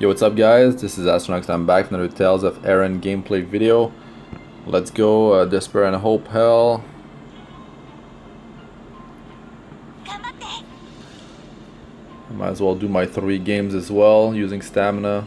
Yo, what's up guys? This is Astranox. I'm back with another Tales of Erin gameplay video. Let's go, Despair and Hope Hell. I might as well do my 3 games as well, using stamina.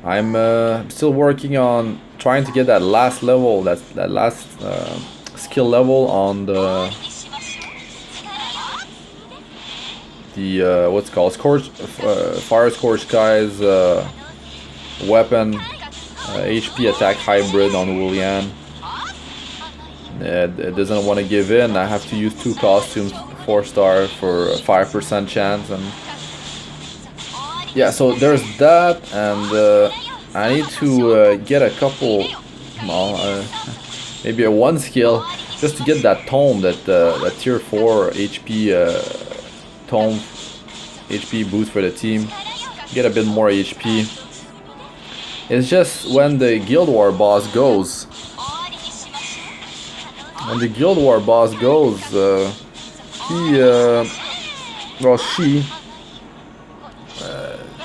I'm still working on trying to get that last level, that last skill level on the what's it called, Fire Scorched Skies weapon, HP attack hybrid on Lian. It doesn't want to give in. I have to use 2 costumes, 4-star for a 5% chance, and yeah, so there's that, and I need to get a couple, well, maybe a 1 skill just to get that tome, that tier 4 HP tome HP boost for the team, get a bit more HP. It's just when the Guild War boss goes,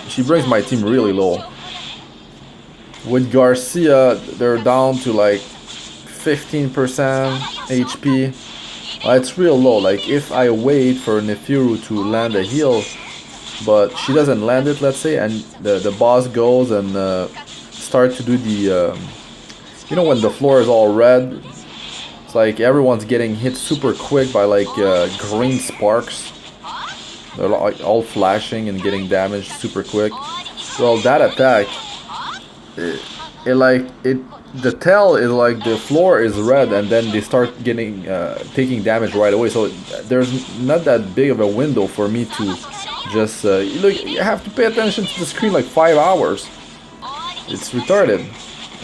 she brings my team really low. With Garcia, they're down to like 15% HP. It's real low. Like if I wait for Nefeeru to land a heal, but she doesn't land it, let's say, and the boss goes and start to do the, you know, when the floor is all red, it's like everyone's getting hit super quick by like green sparks. They're like all flashing and getting damaged super quick. Well, that attack, the tell is like the floor is red and then they start getting taking damage right away. So there's not that big of a window for me to just look. You have to pay attention to the screen like 5 hours. It's retarded.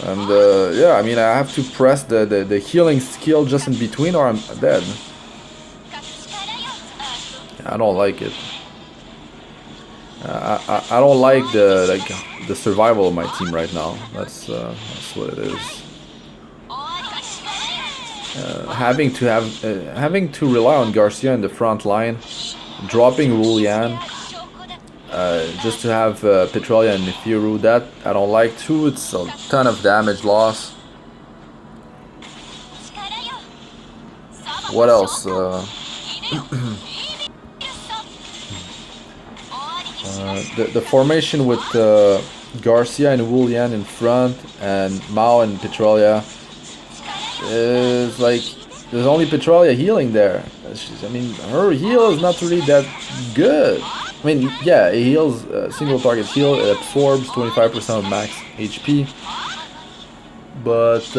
And yeah, I mean, I have to press the healing skill just in between or I'm dead. I don't like it. I don't like the survival of my team right now. That's what it is. Having to rely on Garcia in the front line, dropping Lian, just to have Petralia and Nefeeru. That I don't like too. It's a ton of damage loss. What else? The formation with Garcia and Lian in front and Mao and Petralia is like there's only Petralia healing there. I mean, her heal is not really that good. I mean, yeah, it heals single target heal. It absorbs 25% of max HP. But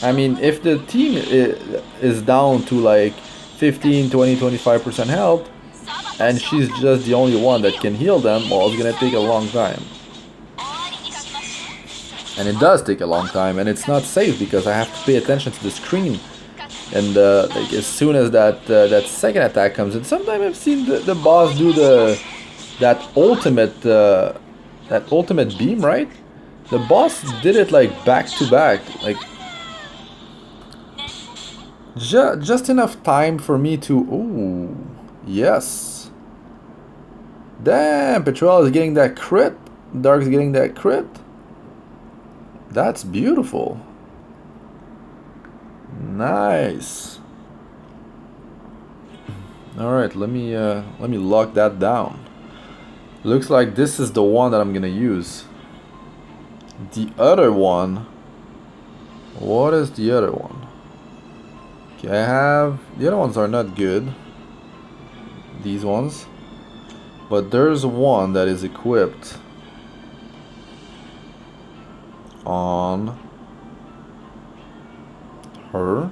I mean, if the team is down to like 15, 20, 25% health, and she's just the only one that can heal them, well, it's gonna take a long time. And it does take a long time, and it's not safe because I have to pay attention to the screen. And like as soon as that second attack comes in, sometimes I've seen the boss do that ultimate beam, right? The boss did it like back to back, like just enough time for me to. Ooh, yes. Damn, Petralia is getting that crit. Dark is getting that crit. That's beautiful. Nice. All right, let me lock that down. Looks like this is the one that I'm gonna use. The other one. What is the other one? Okay, I have the other ones are not good. These ones. But there's one that is equipped on her.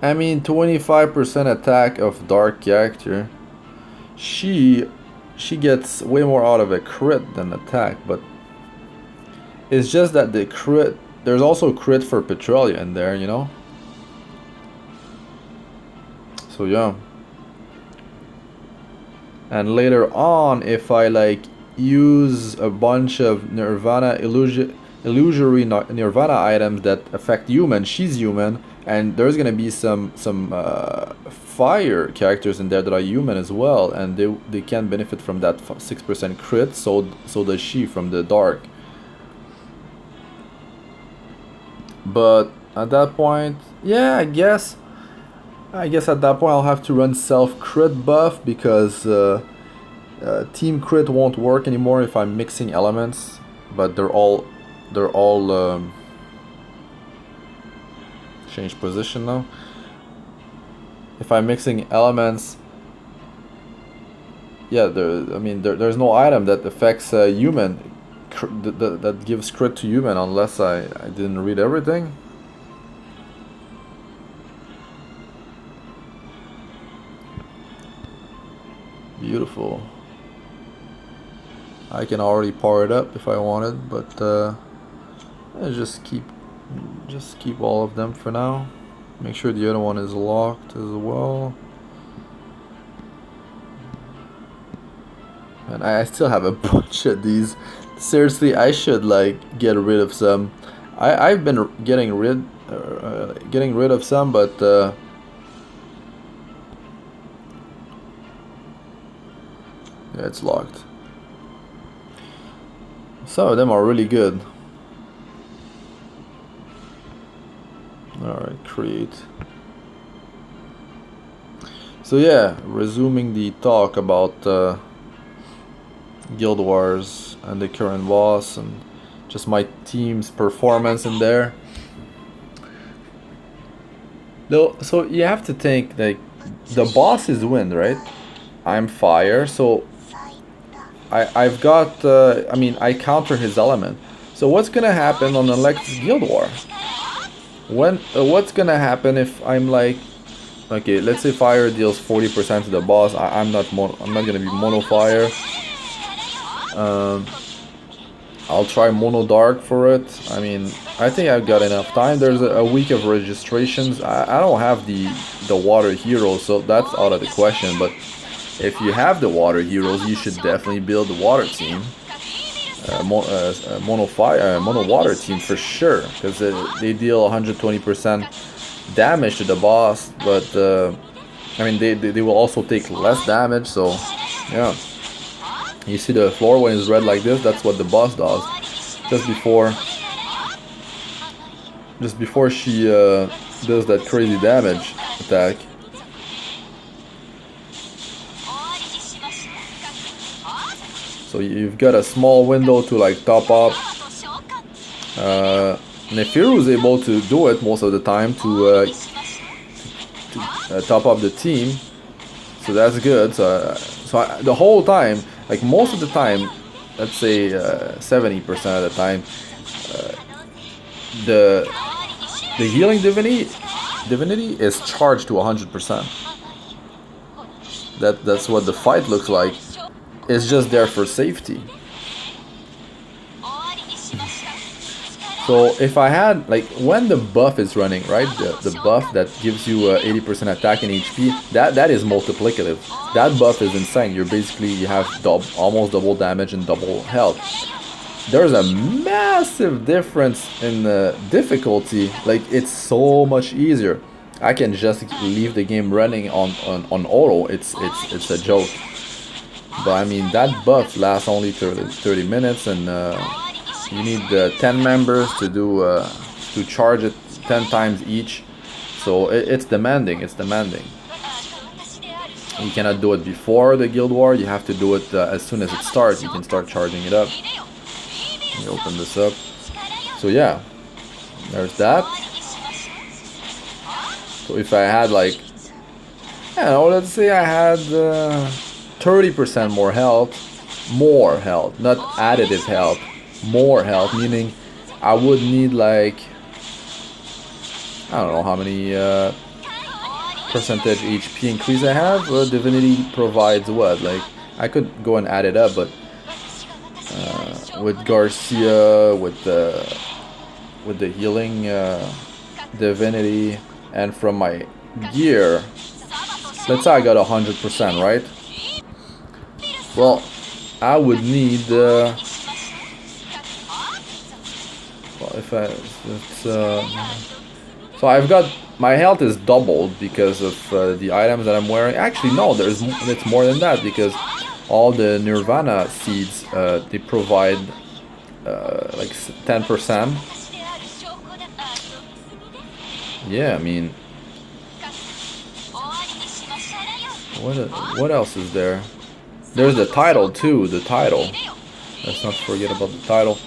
I mean, 25% attack of dark character. She gets way more out of a crit than attack, but it's just that the crit, there's also crit for Petralia in there, you know. So yeah. And later on, if I like use a bunch of illusory Nirvana items that affect humans, she's human, and there's gonna be some fire characters in there that are human as well, and they can benefit from that 6% crit. So does she from the dark. But at that point, yeah, I guess at that point I'll have to run self crit buff, because team crit won't work anymore if I'm mixing elements. But they're all change position now. If I'm mixing elements, yeah, there's no item that affects human, that gives crit to human, unless I didn't read everything. Beautiful. I can already power it up if I wanted, but I just keep all of them for now. Make sure the other one is locked as well. And I still have a bunch of these. Seriously, I should like get rid of some. I've been getting rid of some, but yeah, it's locked. Some of them are really good. Alright, create. So yeah, resuming the talk about Guild Wars and the current boss and just my team's performance in there. Though, so you have to think, like, the boss is wind, right? I'm fire, so I've got I counter his element. So what's gonna happen on the next Guild War? What's gonna happen if I'm like, okay, let's say fire deals 40% to the boss. I'm not gonna be mono fire. I'll try mono dark for it. I mean, I think I've got enough time. There's a week of registrations. I don't have the water heroes, so that's out of the question. But if you have the water heroes, you should definitely build the water team. Mono water team for sure, because they deal 120% damage to the boss, but I mean they will also take less damage. So yeah, you see the floor when it's red like this, that's what the boss does. Just before she does that crazy damage attack. So you've got a small window to like top up. Nefeeru is able to do it most of the time to top up the team, so that's good. So the whole time, like most of the time, let's say 70% of the time, the healing divinity is charged to 100%. That's what the fight looks like. It's just there for safety. So if I had, like, when the buff is running, right, the buff that gives you 80% attack and HP, that is multiplicative. That buff is insane. You have almost double damage and double health. There's a massive difference in the difficulty. Like, it's so much easier. I can just leave the game running on auto. It's a joke. But I mean, that buff lasts only 30 minutes, and you need 10 members to do to charge it 10 times each. So it's demanding. You cannot do it before the Guild War. You have to do it as soon as it starts. You can start charging it up. Let me open this up. So yeah, there's that. So if I had, like, I don't know, let's say I had 30% more health, not additive health, more health, meaning I would need, like, I don't know how many percentage HP increase I have. Divinity provides what? Like, I could go and add it up, but with Garcia, with the healing divinity, and from my gear, let's say I got 100%, right? Well, I would need well, if I so So I've got, my health is doubled because of the items that I'm wearing. Actually, no, it's more than that, because all the Nirvana seeds, they provide like 10%. Yeah, I mean, what else is there? There's the title too, the title. Let's not forget about the title.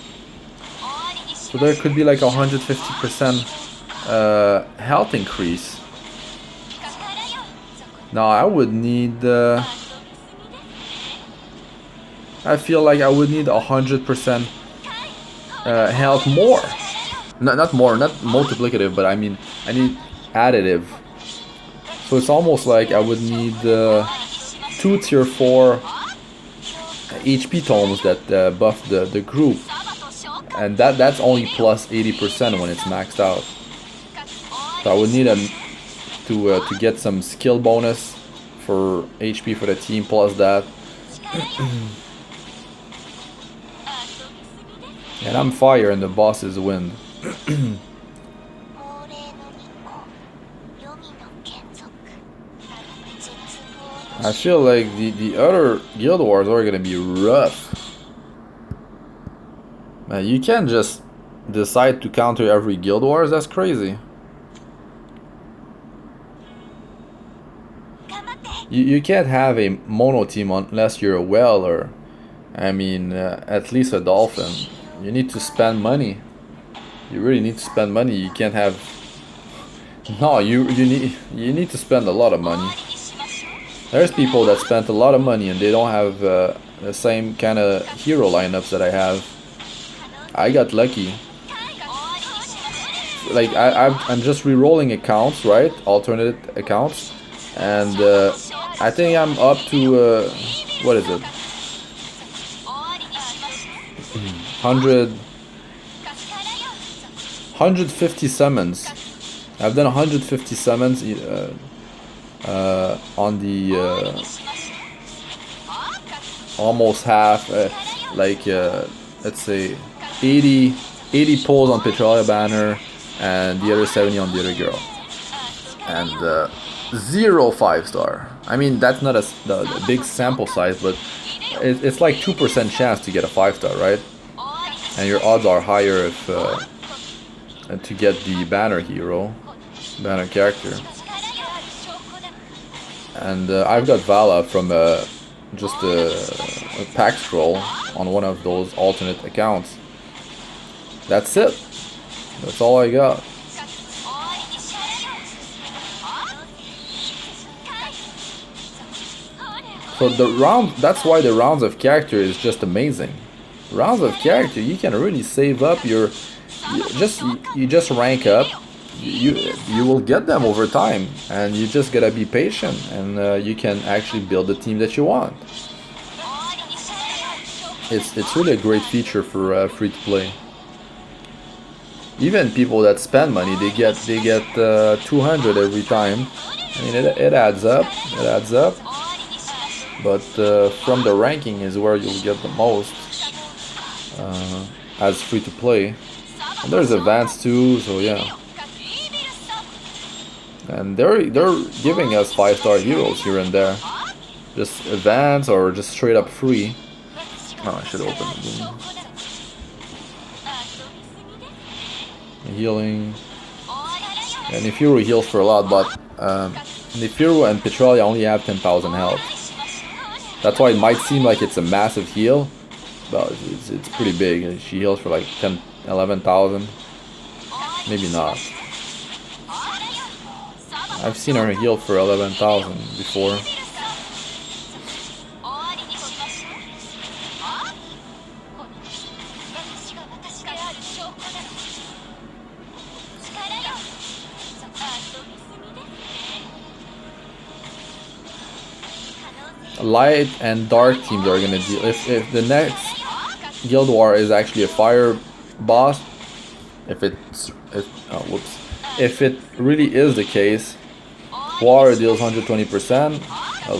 So there could be like 150% health increase. Now I would need I feel like I would need 100% health more. Not more, not multiplicative, but I mean I need additive. So it's almost like I would need 2 tier 4 HP tomes that buff the group, and that's only plus 80% when it's maxed out. So I would need to get some skill bonus for HP for the team plus that. And I'm fire and the boss is wind. I feel like the other Guild Wars are gonna be rough. Man, you can't just decide to counter every Guild Wars, that's crazy. You can't have a mono team unless you're a whale or, I mean, at least a dolphin. You need to spend money. You really need to spend money. You can't have... No, you need to spend a lot of money. There's people that spent a lot of money and they don't have the same kind of hero lineups that I have. I got lucky. Like I'm just re-rolling accounts, right? Alternate accounts, and I think I'm up to what is it? 150 summons. I've done 150 summons on the almost half, let's say 80 pulls on Petralia banner and the other 70 on the other girl, and 0 5-star. I mean, that's not a big sample size, but it's like 2% chance to get a 5-star, right? And your odds are higher if to get the banner hero, banner character. And I've got Vala from just a pack scroll on one of those alternate accounts. That's it. That's all I got. So the round, that's why the rounds of character is just amazing. Rounds of character, you can really save up your, you just rank up. You will get them over time, and you just gotta be patient, and you can actually build the team that you want. It's really a great feature for free to play. Even people that spend money, they get 200 every time. I mean, it adds up. It adds up. But from the ranking is where you'll get the most as free to play. And there's events too, so yeah. And they're giving us 5-star heroes here and there, just events or just straight up free. Oh, I should open the game. Healing. And Nefeeru heals for a lot, but Nefeeru and Petralia only have 10,000 health. That's why it might seem like it's a massive heal, but it's pretty big. She heals for like 11,000. Maybe not. I've seen her heal for 11,000 before. Light and dark teams are gonna deal. If the next Guild War is actually a fire boss, if it really is the case, water deals 120%,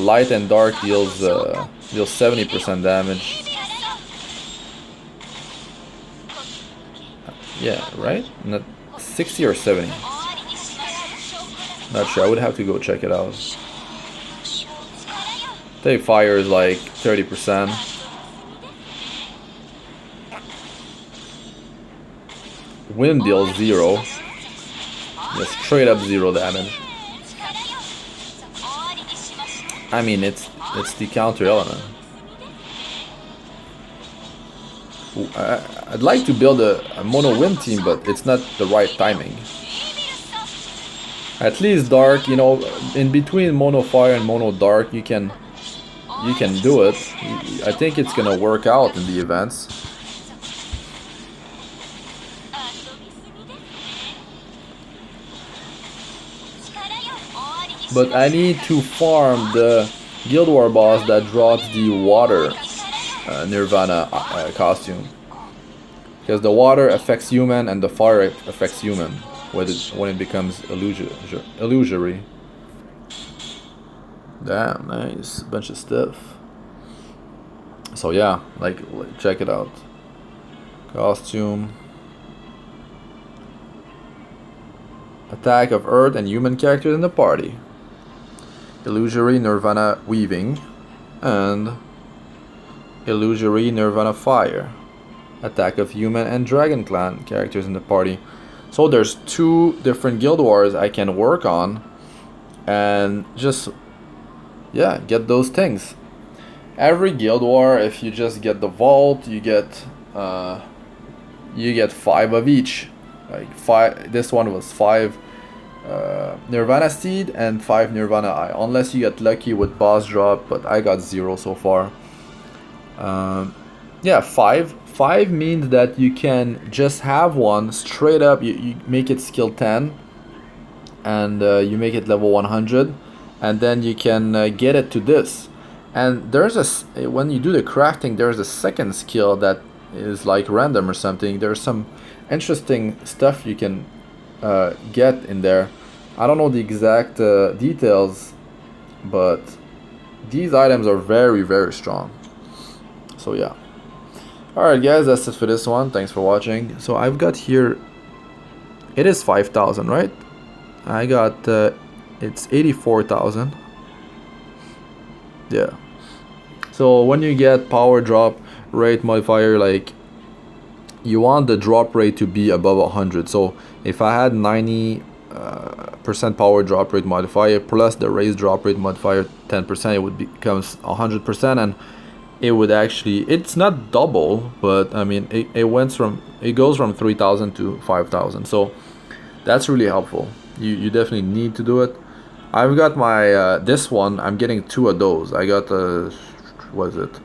light and dark deals 70% damage. Yeah, right? Not 60 or 70. Not sure, I would have to go check it out. I think fire is like 30%. Wind deals 0. Just straight up 0 damage. I mean, it's the counter element. I'd like to build a mono wind team, but it's not the right timing. At least dark, you know, in between mono fire and mono dark, you can do it. I think it's gonna work out in the events. But I need to farm the Guild War boss that drops the water Nirvana costume. Because the water affects human and the fire affects human when it becomes illusory. Damn, nice. Bunch of stuff. So yeah, like check it out. Costume. Attack of earth and human characters in the party. Illusory Nirvana weaving and illusory Nirvana fire. Attack of human and dragon clan characters in the party. So there's 2 different guild wars I can work on and just, yeah, get those things. Every guild war, if you just get the vault, you get 5 of each. Like 5. This one was 5 Nirvana seed and 5 Nirvana eye, unless you get lucky with boss drop, but I got 0 so far. Yeah, 5 means that you can just have one straight up. You make it skill 10 and you make it level 100, and then you can get it to this. And there's when you do the crafting, there's a second skill that is like random or something. There's some interesting stuff you can get in there. I don't know the exact details, but these items are very, very strong. So yeah. Alright guys, that's it for this one. Thanks for watching. So I've got here, it is 5,000, right? I got, it's 84,000. Yeah. So when you get power drop rate modifier, like, you want the drop rate to be above 100. So if I had 90% power drop rate modifier plus the raise drop rate modifier 10%, it would becomes 100%, and it would actually, it's not double, but I mean it goes from 3,000 to 5,000. So that's really helpful. You definitely need to do it. I've got my this one, I'm getting 2 of those. I got what is it?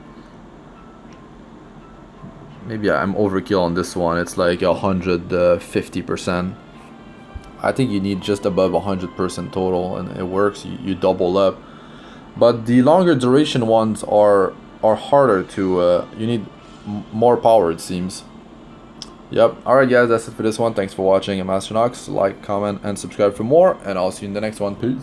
Maybe I'm overkill on this one. It's like 150%. I think you need just above 100% total, and it works. You double up. But the longer duration ones are harder to. You need more power, it seems. Yep. Alright guys, that's it for this one. Thanks for watching. I'm Astranox. Like, comment, and subscribe for more, and I'll see you in the next one. Peace.